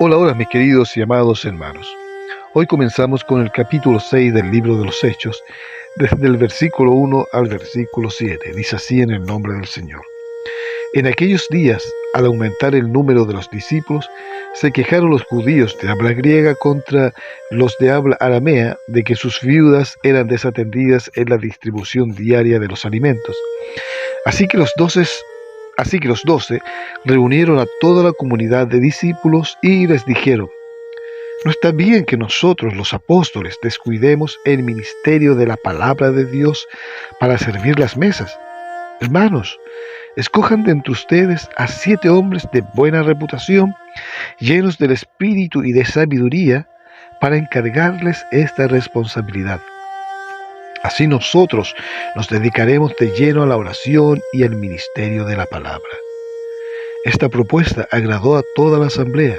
Hola, hola mis queridos y amados hermanos. Hoy comenzamos con el capítulo 6 del libro de los Hechos, desde el versículo 1 al versículo 7. Dice así en el nombre del Señor. En aquellos días, al aumentar el número de los discípulos, se quejaron los judíos de habla griega contra los de habla aramea de que sus viudas eran desatendidas en la distribución diaria de los alimentos. Así que los doce reunieron a toda la comunidad de discípulos y les dijeron: no está bien que nosotros, los apóstoles, descuidemos el ministerio de la palabra de Dios para servir las mesas. Hermanos, escojan de entre ustedes a 7 hombres de buena reputación, llenos del espíritu y de sabiduría, para encargarles esta responsabilidad. Así nosotros nos dedicaremos de lleno a la oración y al ministerio de la palabra. Esta propuesta agradó a toda la asamblea.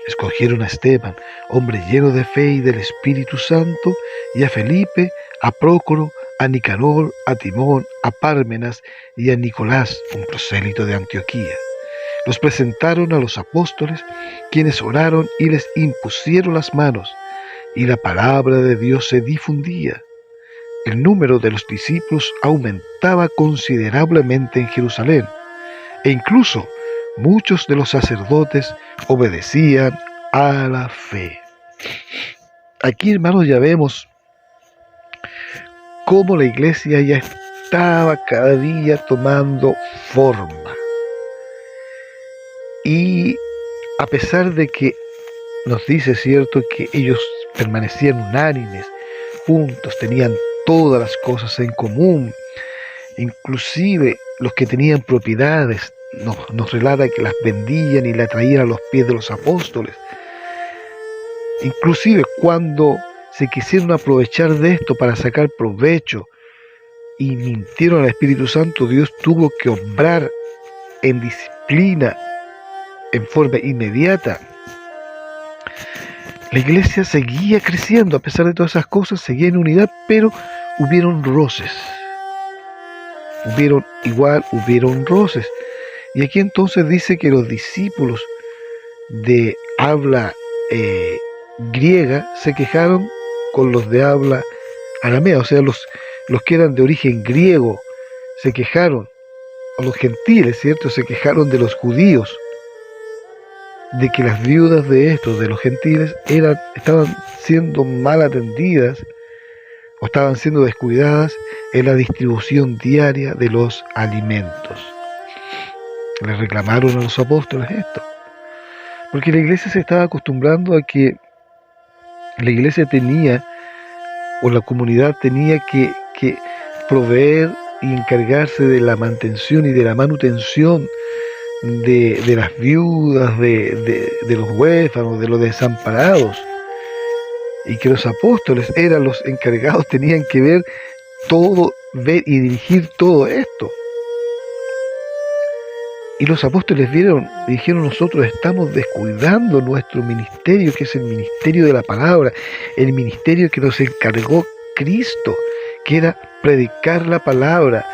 Escogieron a Esteban, hombre lleno de fe y del Espíritu Santo, y a Felipe, a Prócoro, a Nicanor, a Timón, a Pármenas y a Nicolás, un prosélito de Antioquía. Los presentaron a los apóstoles, quienes oraron y les impusieron las manos, y la palabra de Dios se difundía. El número de los discípulos aumentaba considerablemente en Jerusalén, e incluso muchos de los sacerdotes obedecían a la fe. Aquí, hermanos, ya vemos cómo la iglesia ya estaba cada día tomando forma. Y a pesar de que nos dice, cierto, que ellos permanecían unánimes, juntos, tenían todas las cosas en común, inclusive los que tenían propiedades, nos relata que las vendían y la traían a los pies de los apóstoles. Inclusive cuando se quisieron aprovechar de esto para sacar provecho y mintieron al Espíritu Santo, Dios tuvo que obrar en disciplina en forma inmediata. La iglesia seguía creciendo, a pesar de todas esas cosas, seguía en unidad, pero hubieron roces. Hubieron roces. Y aquí entonces dice que los discípulos de habla griega se quejaron con los de habla aramea, o sea, los que eran de origen griego se quejaron, o los gentiles, ¿cierto? Se quejaron de los judíos, de que las viudas de los gentiles, estaban siendo mal atendidas o estaban siendo descuidadas en la distribución diaria de los alimentos. Le reclamaron a los apóstoles esto, porque la iglesia se estaba acostumbrando a que la iglesia la comunidad tenía que proveer y encargarse de la mantención y de la manutención de las viudas, de los huérfanos, de los desamparados, y que los apóstoles eran los encargados, tenían que ver y dirigir todo esto. Y los apóstoles dijeron: nosotros estamos descuidando nuestro ministerio, que es el ministerio de la palabra, el ministerio que nos encargó Cristo, que era predicar la palabra,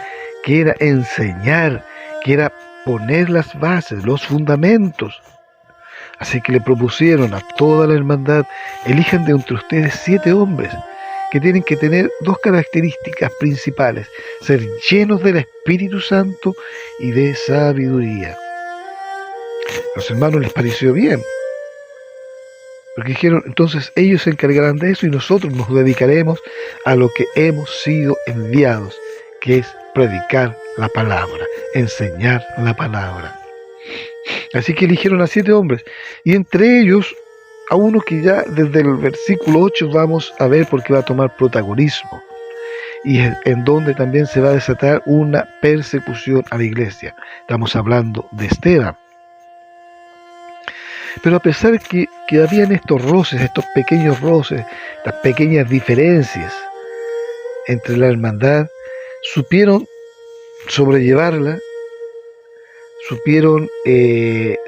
que era enseñar, que era poner las bases, los fundamentos. Así que le propusieron a toda la hermandad: elijan de entre ustedes 7 hombres que tienen que tener 2 características principales: ser llenos del Espíritu Santo y de sabiduría. A los hermanos les pareció bien, porque dijeron: entonces ellos se encargarán de eso y nosotros nos dedicaremos a lo que hemos sido enviados, que es predicar la palabra, enseñar la palabra. Así que eligieron a 7 hombres, y entre ellos a uno que ya desde el versículo 8 vamos a ver porque va a tomar protagonismo, y en donde también se va a desatar una persecución a la iglesia. Estamos hablando de Esteban. Pero a pesar que habían estos roces, estos pequeños roces, estas pequeñas diferencias entre la hermandad, supieron sobrellevarla, supieron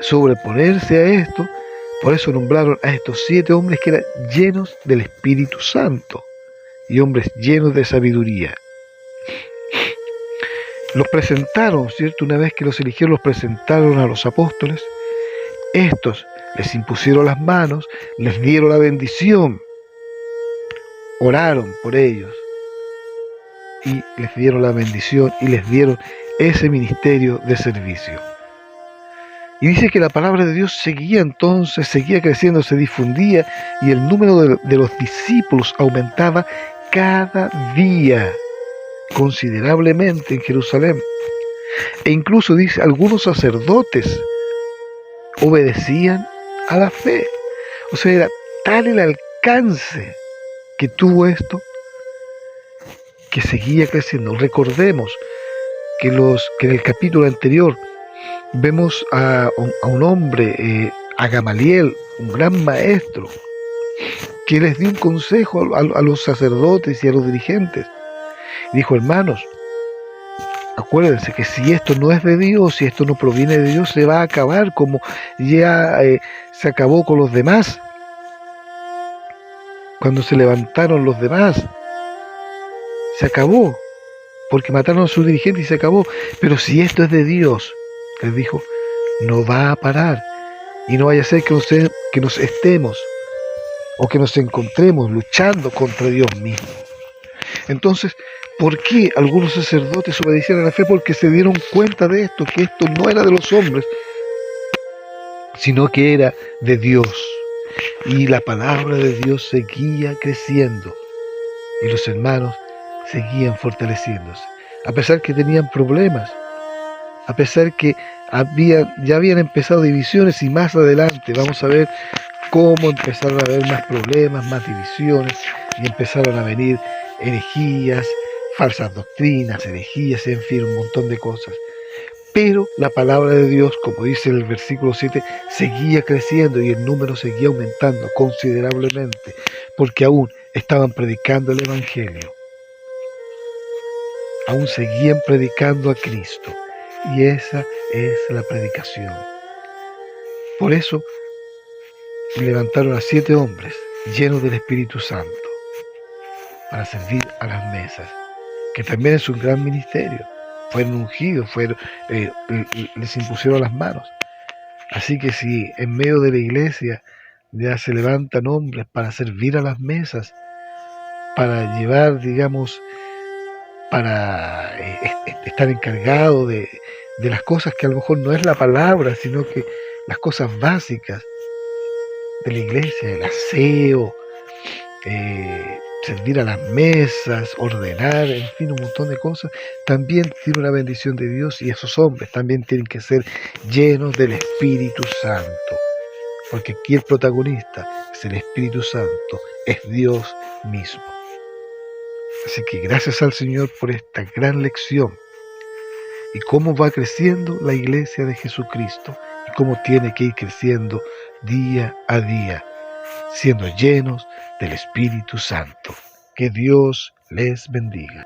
sobreponerse a esto. Por eso nombraron a estos 7 hombres que eran llenos del Espíritu Santo y hombres llenos de sabiduría. Los presentaron, ¿cierto? Una vez que los eligieron, los presentaron a los apóstoles. Estos, les impusieron las manos, les dieron la bendición, oraron por ellos y les dieron la bendición y les dieron ese ministerio de servicio. Y dice que la palabra de Dios seguía entonces, seguía creciendo, se difundía y el número de los discípulos aumentaba cada día considerablemente en Jerusalén. E incluso dice, algunos sacerdotes obedecían a la fe. O sea, era tal el alcance que tuvo esto que seguía creciendo. Recordemos que en el capítulo anterior vemos a un hombre, a Gamaliel, un gran maestro, que les dio un consejo a los sacerdotes y a los dirigentes. Dijo, hermanos, acuérdense que si esto no es de Dios, si esto no proviene de Dios, se va a acabar como ya se acabó con los demás. Cuando se levantaron los demás, se acabó, porque mataron a sus dirigentes y se acabó. Pero si esto es de Dios, les dijo, no va a parar. Y no vaya a ser que nos estemos o que nos encontremos luchando contra Dios mismo. Entonces, ¿por qué algunos sacerdotes obedecieron a la fe? Porque se dieron cuenta de esto, que esto no era de los hombres, sino que era de Dios. Y la palabra de Dios seguía creciendo. Y los hermanos seguían fortaleciéndose. A pesar que tenían problemas, a pesar que ya habían empezado divisiones, y más adelante vamos a ver cómo empezaron a haber más problemas, más divisiones, y empezaron a venir herejías, falsas doctrinas, herejías, en fin, un montón de cosas. Pero la palabra de Dios, como dice el versículo 7, seguía creciendo y el número seguía aumentando considerablemente, porque aún estaban predicando el Evangelio. Aún seguían predicando a Cristo. Y esa es la predicación. Por eso levantaron a 7 hombres llenos del Espíritu Santo para servir a las mesas, que también es un gran ministerio. Fueron ungidos, les impusieron las manos. Así que si en medio de la iglesia ya se levantan hombres para servir a las mesas, para llevar, digamos, para estar encargado de las cosas que a lo mejor no es la palabra, sino que las cosas básicas de la iglesia, el aseo, servir a las mesas, ordenar, en fin, un montón de cosas, también tiene una bendición de Dios, y esos hombres también tienen que ser llenos del Espíritu Santo, porque aquí el protagonista es el Espíritu Santo, es Dios mismo. Así que gracias al Señor por esta gran lección y cómo va creciendo la iglesia de Jesucristo y cómo tiene que ir creciendo día a día, siendo llenos del Espíritu Santo. Que Dios les bendiga.